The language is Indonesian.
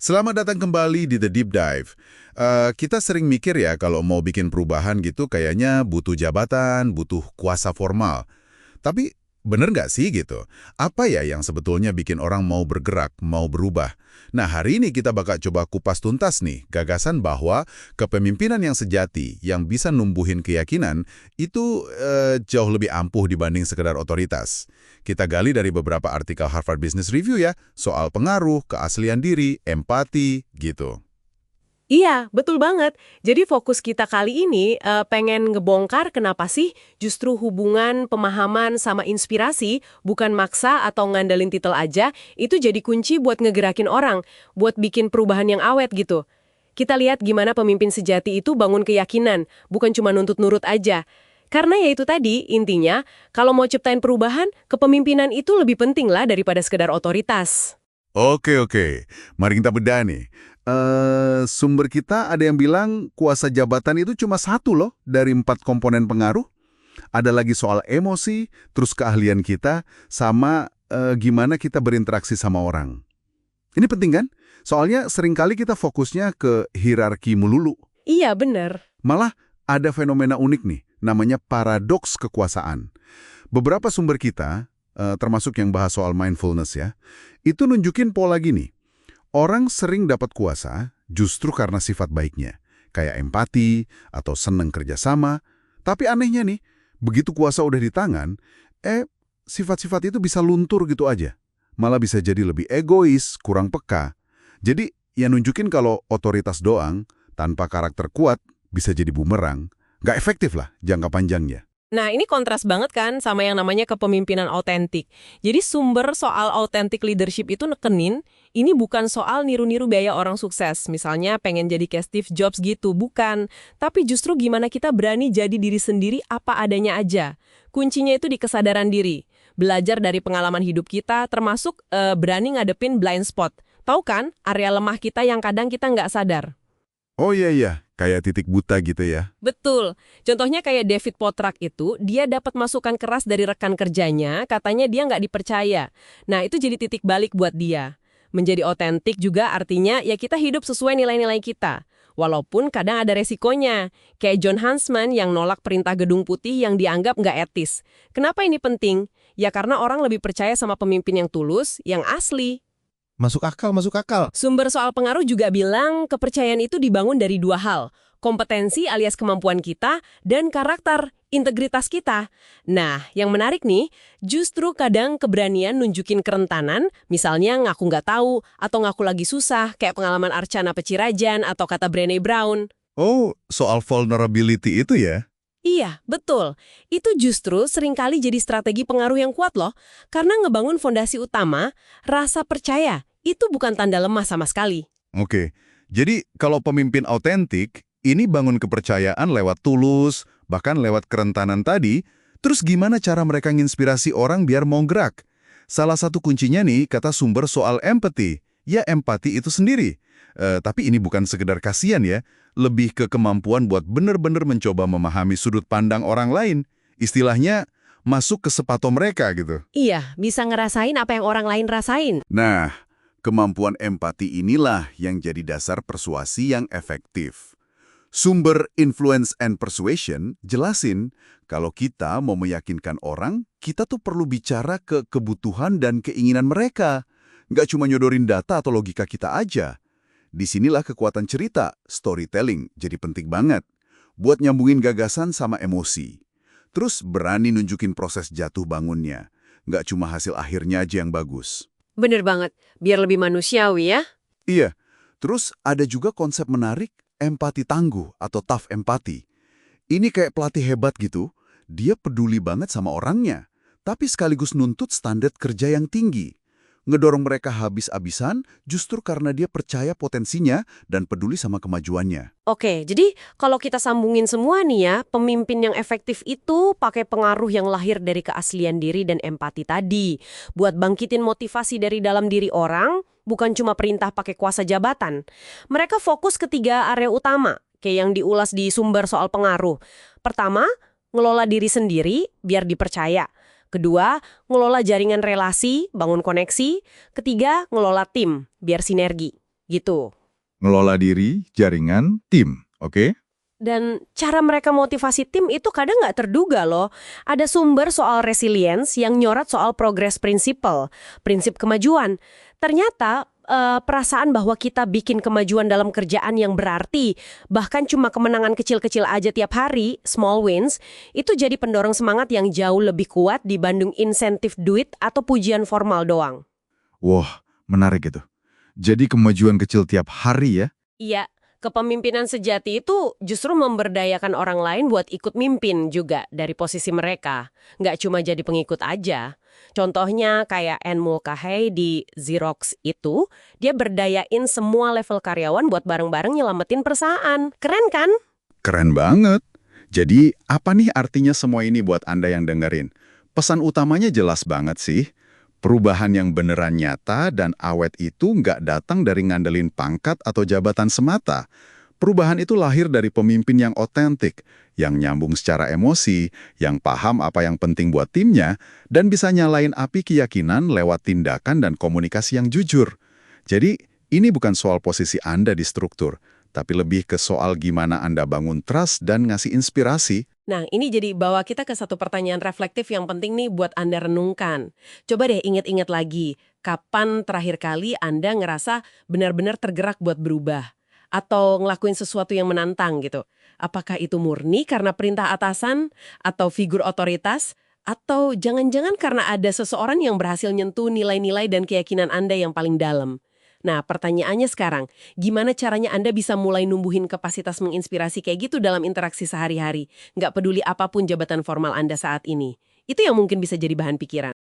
Selamat datang kembali di The Deep Dive. Kita sering mikir ya kalau mau bikin perubahan gitu kayaknya butuh jabatan, butuh kuasa formal. Tapi bener nggak sih gitu? Apa ya yang sebetulnya bikin orang mau bergerak, mau berubah? Nah hari ini kita bakal coba kupas tuntas nih gagasan bahwa kepemimpinan yang sejati, yang bisa numbuhin keyakinan, itu jauh lebih ampuh dibanding sekedar otoritas. Kita gali dari beberapa artikel Harvard Business Review ya, soal pengaruh, keaslian diri, empati, gitu. Iya, betul banget. Jadi fokus kita kali ini pengen ngebongkar kenapa sih justru hubungan, pemahaman, sama inspirasi, bukan maksa atau ngandalin titel aja, itu jadi kunci buat ngegerakin orang, buat bikin perubahan yang awet gitu. Kita lihat gimana pemimpin sejati itu bangun keyakinan, bukan cuma nuntut nurut aja. Karena ya itu tadi, intinya, kalau mau ciptain perubahan, kepemimpinan itu lebih penting lah daripada sekedar otoritas. Oke. Mari kita bedah nih. Sumber kita ada yang bilang kuasa jabatan itu cuma satu loh dari 4 komponen pengaruh. Ada lagi soal emosi, terus keahlian kita, sama gimana kita berinteraksi sama orang. Ini penting kan? Soalnya seringkali kita fokusnya ke hierarki melulu. Iya, bener. Malah ada fenomena unik nih, namanya paradoks kekuasaan. Beberapa sumber kita, termasuk yang bahas soal mindfulness ya, itu nunjukin pola gini. Orang sering dapat kuasa justru karena sifat baiknya, kayak empati atau seneng kerjasama. Tapi anehnya nih, begitu kuasa udah di tangan, sifat-sifat itu bisa luntur gitu aja. Malah bisa jadi lebih egois, kurang peka. Jadi, ya nunjukin kalau otoritas doang, tanpa karakter kuat, bisa jadi bumerang. Nggak efektif lah jangka panjangnya. Nah, ini kontras banget kan sama yang namanya kepemimpinan autentik. Jadi sumber soal authentic leadership itu nekenin, ini bukan soal niru-niru gaya orang sukses. Misalnya pengen jadi kayak Steve Jobs gitu, bukan. Tapi justru gimana kita berani jadi diri sendiri apa adanya aja. Kuncinya itu di kesadaran diri. Belajar dari pengalaman hidup kita, termasuk berani ngadepin blind spot. Tahu kan, area lemah kita yang kadang kita nggak sadar. Oh iya, kayak titik buta gitu ya. Betul. Contohnya kayak David Potrak itu, dia dapat masukan keras dari rekan kerjanya, katanya dia nggak dipercaya. Nah, itu jadi titik balik buat dia. Menjadi otentik juga artinya ya kita hidup sesuai nilai-nilai kita. Walaupun kadang ada resikonya. Kayak John Huntsman yang nolak perintah Gedung Putih yang dianggap nggak etis. Kenapa ini penting? Ya karena orang lebih percaya sama pemimpin yang tulus, yang asli. Masuk akal, masuk akal. Sumber soal pengaruh juga bilang kepercayaan itu dibangun dari dua hal, kompetensi alias kemampuan kita dan karakter, integritas kita. Nah, yang menarik nih, justru kadang keberanian nunjukin kerentanan, misalnya ngaku nggak tahu atau ngaku lagi susah, kayak pengalaman Archana Pecirajan atau kata Brené Brown. Oh, soal vulnerability itu ya? Iya, betul. Itu justru seringkali jadi strategi pengaruh yang kuat loh, karena ngebangun fondasi utama, rasa percaya. Itu bukan tanda lemah sama sekali. Oke, jadi kalau pemimpin autentik, ini bangun kepercayaan lewat tulus, bahkan lewat kerentanan tadi, terus gimana cara mereka nginspirasi orang biar mau gerak? Salah satu kuncinya nih, kata sumber soal empathy. Ya, empati itu sendiri. Tapi ini bukan sekedar kasihan ya, lebih ke kemampuan buat benar-benar mencoba memahami sudut pandang orang lain. Istilahnya, masuk ke sepatu mereka gitu. Iya, bisa ngerasain apa yang orang lain rasain. Nah, kemampuan empati inilah yang jadi dasar persuasi yang efektif. Sumber Influence and Persuasion jelasin kalau kita mau meyakinkan orang, kita tuh perlu bicara ke kebutuhan dan keinginan mereka. Nggak cuma nyodorin data atau logika kita aja. Disinilah kekuatan cerita, storytelling, jadi penting banget. Buat nyambungin gagasan sama emosi. Terus berani nunjukin proses jatuh bangunnya. Nggak cuma hasil akhirnya aja yang bagus. Bener banget, biar lebih manusiawi ya. Iya, terus ada juga konsep menarik, empati tangguh atau tough empati. Ini kayak pelatih hebat gitu, dia peduli banget sama orangnya, tapi sekaligus nuntut standar kerja yang tinggi. Ngedorong mereka habis-habisan justru karena dia percaya potensinya dan peduli sama kemajuannya. Oke, jadi kalau kita sambungin semua nih ya, pemimpin yang efektif itu pakai pengaruh yang lahir dari keaslian diri dan empati tadi. Buat bangkitin motivasi dari dalam diri orang, bukan cuma perintah pakai kuasa jabatan. Mereka fokus ke 3 area utama, kayak yang diulas di sumber soal pengaruh. Pertama, ngelola diri sendiri biar dipercaya. Kedua, ngelola jaringan relasi, bangun koneksi. Ketiga, ngelola tim, biar sinergi. gitu. Ngelola diri, jaringan, tim, oke? Dan cara mereka motivasi tim itu kadang nggak terduga loh. Ada sumber soal resilience yang nyorot soal progress principle, prinsip kemajuan. Ternyata perasaan bahwa kita bikin kemajuan dalam kerjaan yang berarti, bahkan cuma kemenangan kecil-kecil aja tiap hari, small wins, itu jadi pendorong semangat yang jauh lebih kuat dibanding insentif duit atau pujian formal doang. Wah, menarik itu. Jadi kemajuan kecil tiap hari ya? Iya. Kepemimpinan sejati itu justru memberdayakan orang lain buat ikut mimpin juga dari posisi mereka. Nggak cuma jadi pengikut aja. Contohnya kayak Anne Mulcahy di Xerox itu, dia berdayain semua level karyawan buat bareng-bareng nyelamatin perusahaan. Keren kan? Keren banget. Jadi, apa nih artinya semua ini buat Anda yang dengerin? Pesan utamanya jelas banget sih. Perubahan yang beneran nyata dan awet itu nggak datang dari ngandelin pangkat atau jabatan semata. Perubahan itu lahir dari pemimpin yang otentik, yang nyambung secara emosi, yang paham apa yang penting buat timnya, dan bisa nyalain api keyakinan lewat tindakan dan komunikasi yang jujur. Jadi, ini bukan soal posisi Anda di struktur, tapi lebih ke soal gimana Anda bangun trust dan ngasih inspirasi. Nah, ini jadi bawa kita ke satu pertanyaan reflektif yang penting nih buat Anda renungkan. Coba deh ingat-ingat lagi, kapan terakhir kali Anda ngerasa benar-benar tergerak buat berubah? Atau ngelakuin sesuatu yang menantang gitu? Apakah itu murni karena perintah atasan? Atau figur otoritas? Atau jangan-jangan karena ada seseorang yang berhasil nyentuh nilai-nilai dan keyakinan Anda yang paling dalam? Nah, pertanyaannya sekarang, gimana caranya Anda bisa mulai numbuhin kapasitas menginspirasi kayak gitu dalam interaksi sehari-hari? Nggak peduli apapun jabatan formal Anda saat ini. Itu yang mungkin bisa jadi bahan pikiran.